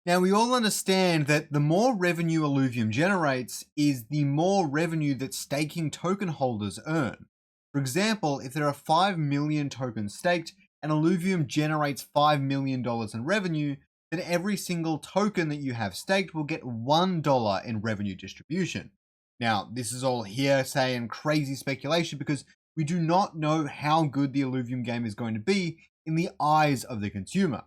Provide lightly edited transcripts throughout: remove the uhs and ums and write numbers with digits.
Now, we all understand that the more revenue Illuvium generates is the more revenue that staking token holders earn. For example, if there are 5 million tokens staked and Illuvium generates $5 million in revenue, then every single token that you have staked will get $1 in revenue distribution. Now, this is all hearsay and crazy speculation because we do not know how good the Illuvium game is going to be in the eyes of the consumer.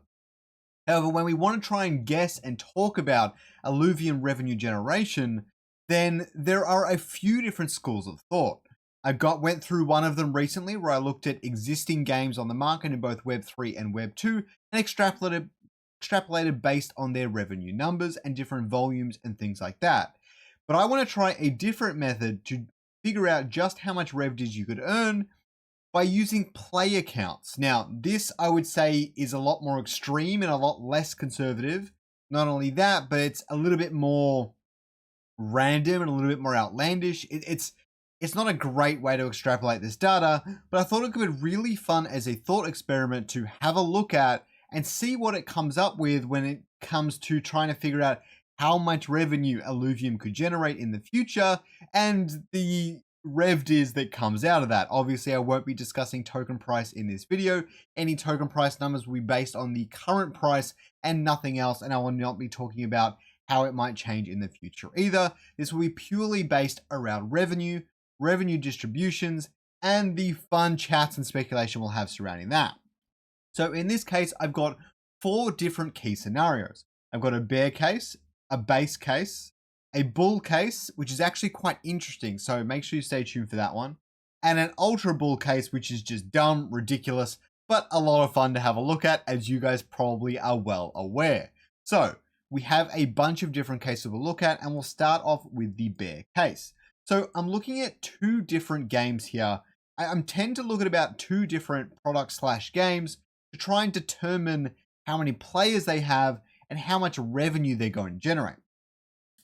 However, when we want to try and guess and talk about Illuvium revenue generation, then there are a few different schools of thought. Went through one of them recently where I looked at existing games on the market in both Web 3 and Web 2 and extrapolated based on their revenue numbers and different volumes and things like that. But I want to try a different method to figure out just how much rev you could earn by using player counts. Now, this I would say is a lot more extreme and a lot less conservative. Not only that, but it's a little bit more random and a little bit more outlandish. It's not a great way to extrapolate this data, but I thought it could be really fun as a thought experiment to have a look at and see what it comes up with when it comes to trying to figure out how much revenue Illuvium could generate in the future and the rev-diz that comes out of that. Obviously, I won't be discussing token price in this video. Any token price numbers will be based on the current price and nothing else, and I will not be talking about how it might change in the future either. This will be purely based around revenue distributions, and the fun chats and speculation we'll have surrounding that. So in this case, I've got 4 different key scenarios. I've got a bear case, a base case, a bull case, which is actually quite interesting, so make sure you stay tuned for that one, and an ultra bull case, which is just dumb, ridiculous, but a lot of fun to have a look at, as you guys probably are well aware. So we have a bunch of different cases we'll look at, and we'll start off with the bear case. So I'm looking at 2 different games here. I tend to look at about 2 different products / games to try and determine how many players they have and how much revenue they're going to generate.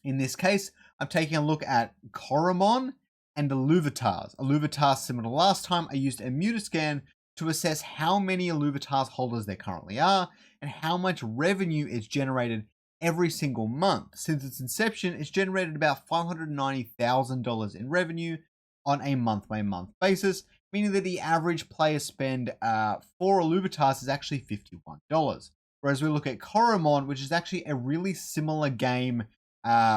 In this case, I'm taking a look at Coromon and Illuvitas. Illuvitas, similar to last time, I used a Mutascan to assess how many Illuvitas holders there currently are and how much revenue is generated every single month. Since its inception, it's generated about $590,000 in revenue on a month-by-month basis, meaning that the average player spend for Illuvitas is actually $51. Whereas we look at Coromon, which is actually a really similar game,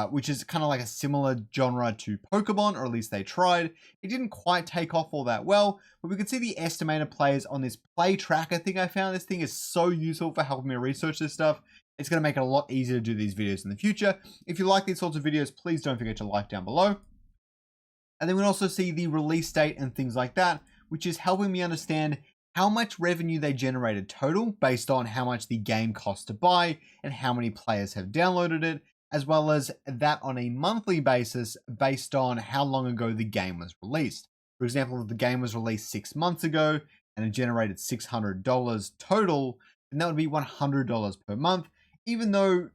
which is kind of like a similar genre to Pokemon, or at least they tried. It didn't quite take off all that well, but we can see the estimated players on this play tracker thing I found. This thing is so useful for helping me research this stuff. It's going to make it a lot easier to do these videos in the future. If you like these sorts of videos, please don't forget to like down below. And then we also see the release date and things like that, which is helping me understand how much revenue they generated total based on how much the game costs to buy and how many players have downloaded it, as well as that on a monthly basis based on how long ago the game was released. For example, if the game was released 6 months ago and it generated $600 total, then that would be $100 per month, even though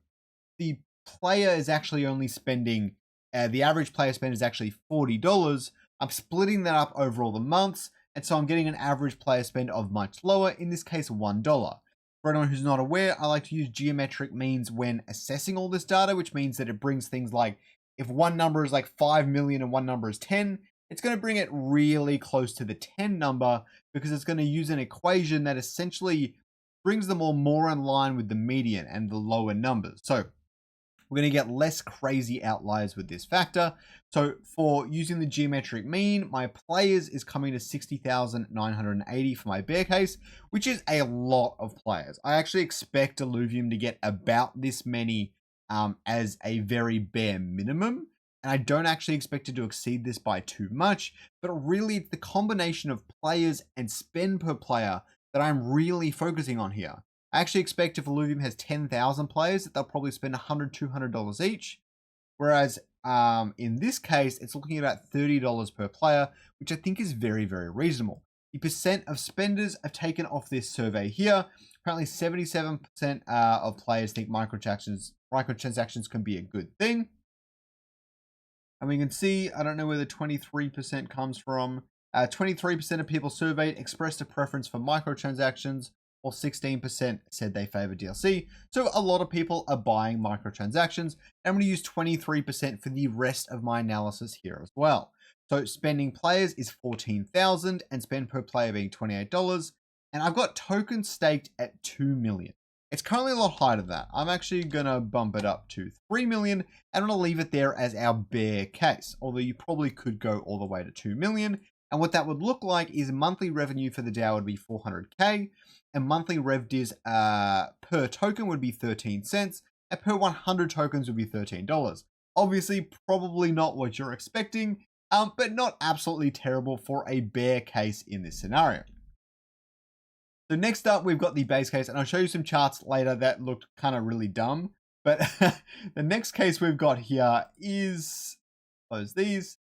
the player is actually only spending, the average player spend is actually $40. I'm splitting that up over all the months, and so I'm getting an average player spend of much lower, in this case $1. For anyone who's not aware, I like to use geometric means when assessing all this data, which means that it brings things like, if one number is like 5 million and one number is 10, it's going to bring it really close to the 10 number because it's going to use an equation that essentially brings them all more in line with the median and the lower numbers. So we're going to get less crazy outliers with this factor. So for using the geometric mean, my players is coming to 60,980 for my bear case, which is a lot of players. I actually expect Illuvium to get about this many as a very bare minimum. And I don't actually expect it to exceed this by too much, but really it's the combination of players and spend per player that I'm really focusing on here. I actually expect if Illuvium has 10,000 players, that they'll probably spend $100, $200 each. Whereas in this case, it's looking at about $30 per player, which I think is very, very reasonable. The percent of spenders I've taken off this survey here. Apparently 77% of players think microtransactions can be a good thing. And we can see, I don't know where the 23% comes from. 23% of people surveyed expressed a preference for microtransactions, while 16% said they favor DLC. So a lot of people are buying microtransactions. I'm going to use 23% for the rest of my analysis here as well. So spending players is 14,000 and spend per player being $28. And I've got tokens staked at 2 million. It's currently a lot higher than that. I'm actually going to bump it up to 3 million and I'm going to leave it there as our bear case. Although you probably could go all the way to 2 million. And what that would look like is monthly revenue for the DAO would be 400k, and monthly revdiz per token would be 13 cents, and per 100 tokens would be $13. Obviously, probably not what you're expecting, but not absolutely terrible for a bear case in this scenario. So next up, we've got the base case, and I'll show you some charts later that looked kind of really dumb. But the next case we've got here is, close these,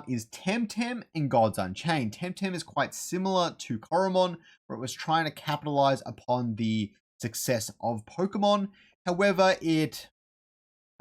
is Temtem and Gods Unchained. Temtem is quite similar to Coromon, where it was trying to capitalize upon the success of Pokemon. However, how do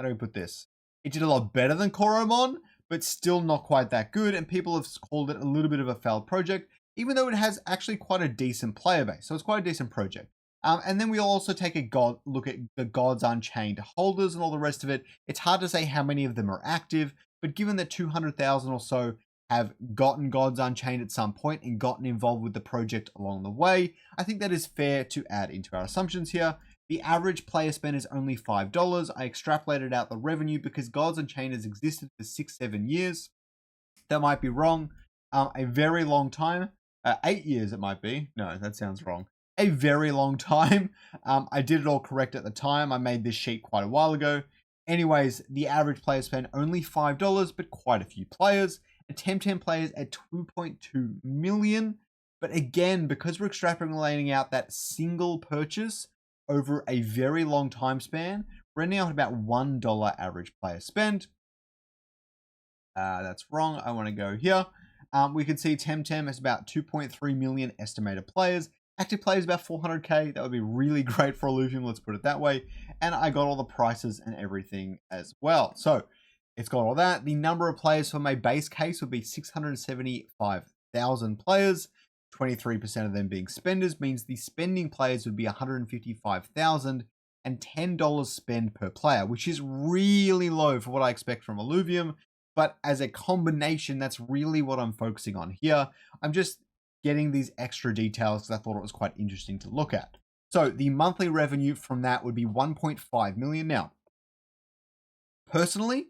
we put this? It did a lot better than Coromon, but still not quite that good, and people have called it a little bit of a failed project, even though it has actually quite a decent player base. So it's quite a decent project. And then we'll also take a look at the Gods Unchained holders and all the rest of it. It's hard to say how many of them are active, but given that 200,000 or so have gotten Gods Unchained at some point and gotten involved with the project along the way, I think that is fair to add into our assumptions here. The average player spend is only $5. I extrapolated out the revenue because Gods Unchained has existed for 6-7 years. That might be wrong. A very long time. 8 years it might be. No, that sounds wrong. A very long time. I did it all correct at the time. I made this sheet quite a while ago. Anyways, the average player spent only $5, but quite a few players. And Temtem players at 2.2 million. But again, because we're extrapolating out that single purchase over a very long time span, we're ending up at about $1 average player spend. That's wrong. I want to go here. We can see Temtem has about 2.3 million estimated players. Active players about 400k. That would be really great for Illuvium, let's put it that way. And I got all the prices and everything as well. So it's got all that. The number of players for my base case would be 675,000 players. 23% of them being spenders means the spending players would be 155,000 and $10 spend per player, which is really low for what I expect from Illuvium. But as a combination, that's really what I'm focusing on here. I'm just getting these extra details because I thought it was quite interesting to look at. So the monthly revenue from that would be 1.5 million. Now, personally,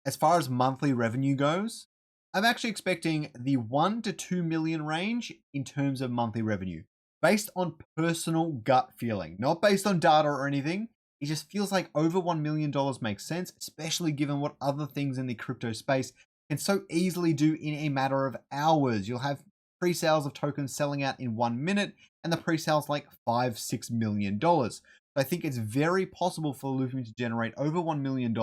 as far as monthly revenue goes, I'm actually expecting the 1 to 2 million range in terms of monthly revenue, based on personal gut feeling, not based on data or anything. It just feels like over $1 million makes sense, especially given what other things in the crypto space can so easily do in a matter of hours. You'll have pre-sales of tokens selling out in 1 minute, and the pre-sales like $5-6 million. So I think it's very possible for Illuvium to generate over $1 million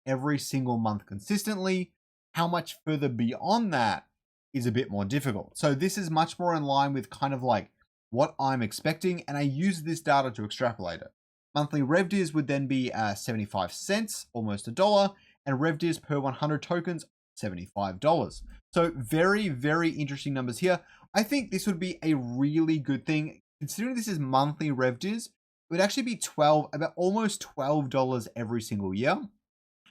every single month consistently. How much further beyond that is a bit more difficult. So this is much more in line with kind of like what I'm expecting, and I use this data to extrapolate it. Monthly revdiz would then be 75 cents, almost $1, and revdiz per 100 tokens, $75. So very, very interesting numbers here. I think this would be a really good thing. Considering this is monthly revdiz, it would actually be about almost $12 every single year,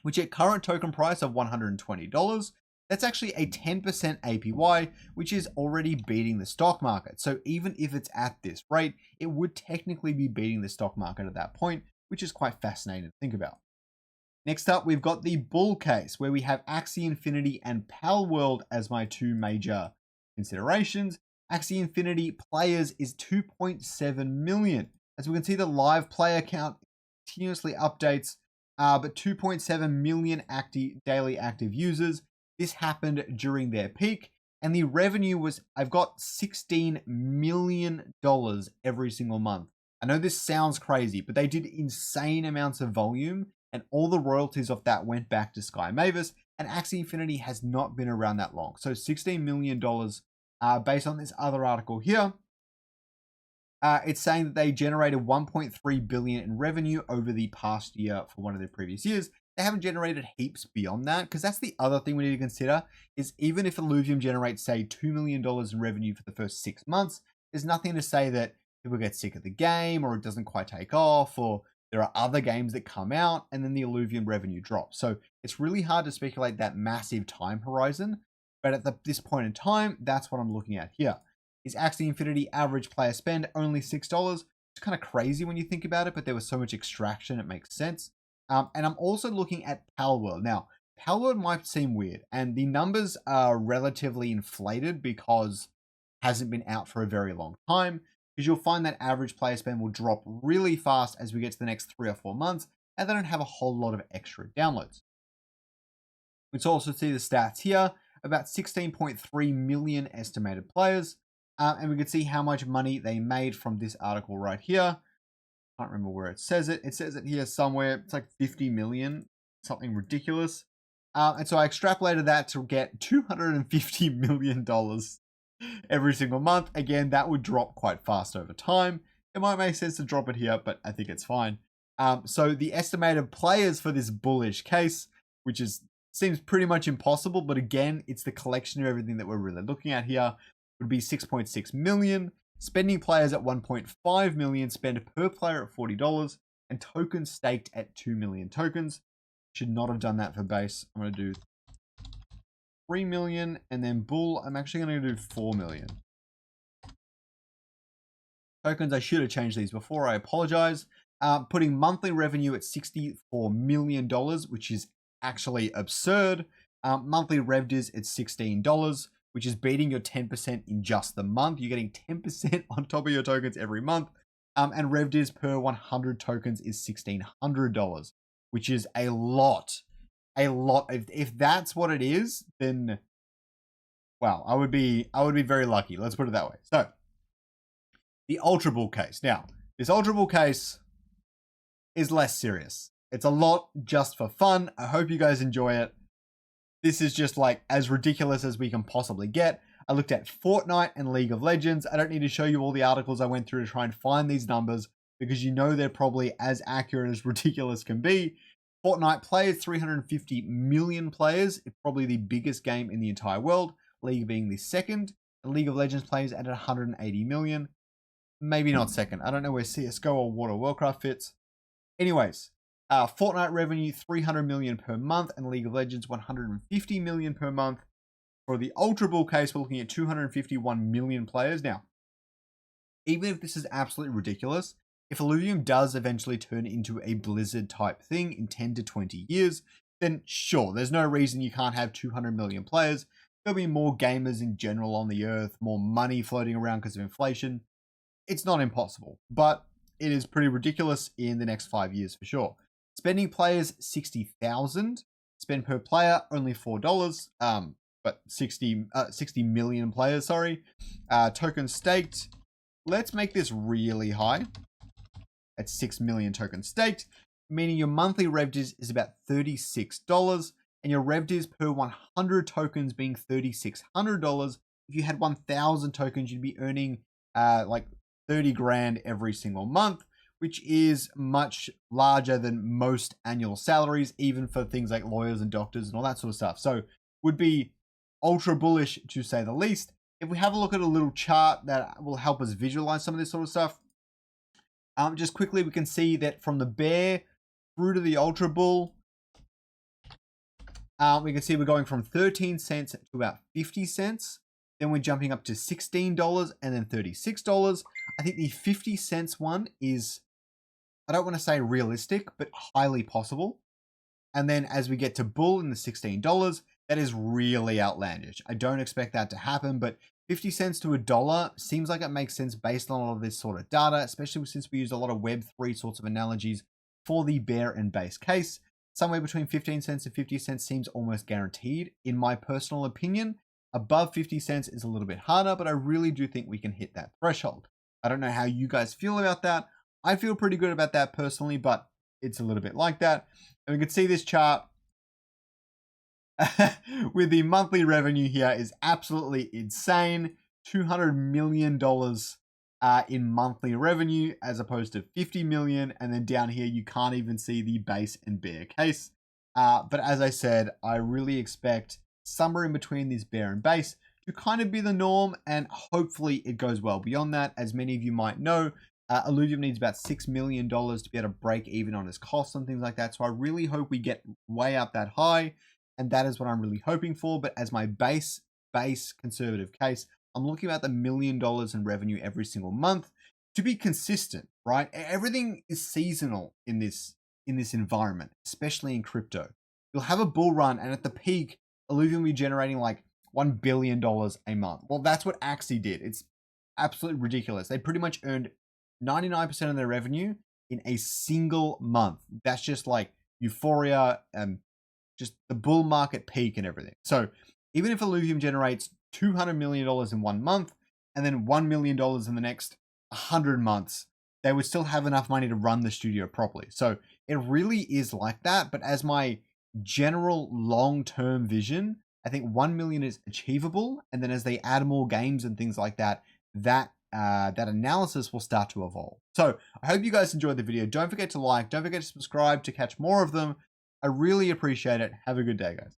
which at current token price of $120, that's actually a 10% APY, which is already beating the stock market. So even if it's at this rate, it would technically be beating the stock market at that point, which is quite fascinating to think about. Next up, we've got the bull case, where we have Axie Infinity and Pal World as my two major considerations. Axie Infinity players is 2.7 million. As we can see, the live player count continuously updates, but 2.7 million daily active users. This happened during their peak, and the revenue was, I've got $16 million every single month. I know this sounds crazy, but they did insane amounts of volume, and all the royalties of that went back to Sky Mavis, and Axie Infinity has not been around that long. So $16 million based on this other article here. It's saying that they generated 1.3 billion in revenue over the past year for one of their previous years. They haven't generated heaps beyond that, because that's the other thing we need to consider, is even if Illuvium generates, say, $2 million in revenue for the first 6 months, there's nothing to say that people get sick of the game or it doesn't quite take off, or there are other games that come out and then the Illuvium revenue drops. So it's really hard to speculate that massive time horizon. But at this point in time, that's what I'm looking at here. Is Axie Infinity average player spend only $6? It's kind of crazy when you think about it, but there was so much extraction, it makes sense. And I'm also looking at Palworld. Now, Palworld might seem weird, and the numbers are relatively inflated because it hasn't been out for a very long time, because you'll find that average player spend will drop really fast as we get to the next 3 or 4 months, and they don't have a whole lot of extra downloads. We can also see the stats here, about 16.3 million estimated players, and we can see how much money they made from this article right here. I can't remember where it says it. It says it here somewhere. It's like 50 million, something ridiculous. And so I extrapolated that to get $250 million every single month. Again, that would drop quite fast over time. It might make sense to drop it here, but I think it's fine. So the estimated players for this bullish case, which seems pretty much impossible, but again, it's the collection of everything that we're really looking at here, would be 6.6 million. Spending players at 1.5 million, spend per player at $40, and tokens staked at 2 million tokens. Should not have done that for base. I'm going to do 3 million, and then bull, I'm actually going to do 4 million. Tokens, I should have changed these before, I apologize. Putting monthly revenue at $64 million, which is actually absurd. Monthly revdiz at $16, which is beating your 10% in just the month. You're getting 10% on top of your tokens every month. And revdiz per 100 tokens is $1,600, which is a lot. A lot. If that's what it is, then wow, I would be very lucky. Let's put it that way. So the Ultra Bull case. Now, this Ultra Bull case is less serious. It's a lot just for fun. I hope you guys enjoy it. This is just like as ridiculous as we can possibly get. I looked at Fortnite and League of Legends. I don't need to show you all the articles I went through to try and find these numbers, because you know they're probably as accurate as ridiculous can be. Fortnite players, 350 million players. It's probably the biggest game in the entire world. League being the second. And League of Legends players at 180 million. Maybe not second. I don't know where CSGO or World of Warcraft fits. Anyways, Fortnite revenue, 300 million per month, and League of Legends, 150 million per month. For the Ultra Bull case, we're looking at 251 million players. Now, even if this is absolutely ridiculous, if Illuvium does eventually turn into a Blizzard type thing in 10 to 20 years, then sure, there's no reason you can't have 200 million players. There'll be more gamers in general on the earth, more money floating around because of inflation. It's not impossible, but it is pretty ridiculous in the next 5 years for sure. Spending players, 60,000. Spend per player, only $4. But 60 million players, sorry. Tokens staked. Let's make this really high. At 6 million tokens staked, meaning your monthly revdiz is about $36, and your revdiz per 100 tokens being $3,600. If you had 1,000 tokens, you'd be earning like 30 grand every single month, which is much larger than most annual salaries, even for things like lawyers and doctors and all that sort of stuff. So would be ultra bullish to say the least. If we have a look at a little chart that will help us visualize some of this sort of stuff, just quickly, we can see that from the bear through to the Ultra Bull, we can see we're going from 13 cents to about 50 cents. Then we're jumping up to $16 and then $36. I think the 50 cents one is, I don't want to say realistic, but highly possible. And then as we get to Bull in the $16, that is really outlandish. I don't expect that to happen, but 50 cents to $1 seems like it makes sense based on all of this sort of data, especially since we use a lot of Web3 sorts of analogies for the bear and base case. Somewhere between 15 cents and 50 cents seems almost guaranteed, in my personal opinion. Above 50 cents is a little bit harder, but I really do think we can hit that threshold. I don't know how you guys feel about that. I feel pretty good about that personally, but it's a little bit like that. And we can see this chart with the monthly revenue here is absolutely insane. $200 million in monthly revenue as opposed to 50 million. And then down here, you can't even see the base and bear case. But as I said, I really expect somewhere in between this bear and base to kind of be the norm, and hopefully it goes well beyond that. As many of you might know, Illuvium needs about $6 million to be able to break even on its costs and things like that. So I really hope we get way up that high, and that is what I'm really hoping for. But as my base conservative case, I'm looking at the $1 million in revenue every single month to be consistent, right? Everything is seasonal in this environment, especially in crypto. You'll have a bull run, and at the peak, Illuvium will be generating like $1 billion a month. Well, that's what Axie did. It's absolutely ridiculous. They pretty much earned 99% of their revenue in a single month. That's just like euphoria and just the bull market peak and everything. So even if Illuvium generates $200 million in 1 month and then $1 million in the next 100 months, they would still have enough money to run the studio properly. So it really is like that. But as my general long-term vision, I think 1 million is achievable. And then as they add more games and things like that, that analysis will start to evolve. So I hope you guys enjoyed the video. Don't forget to like, don't forget to subscribe to catch more of them. I really appreciate it. Have a good day, guys.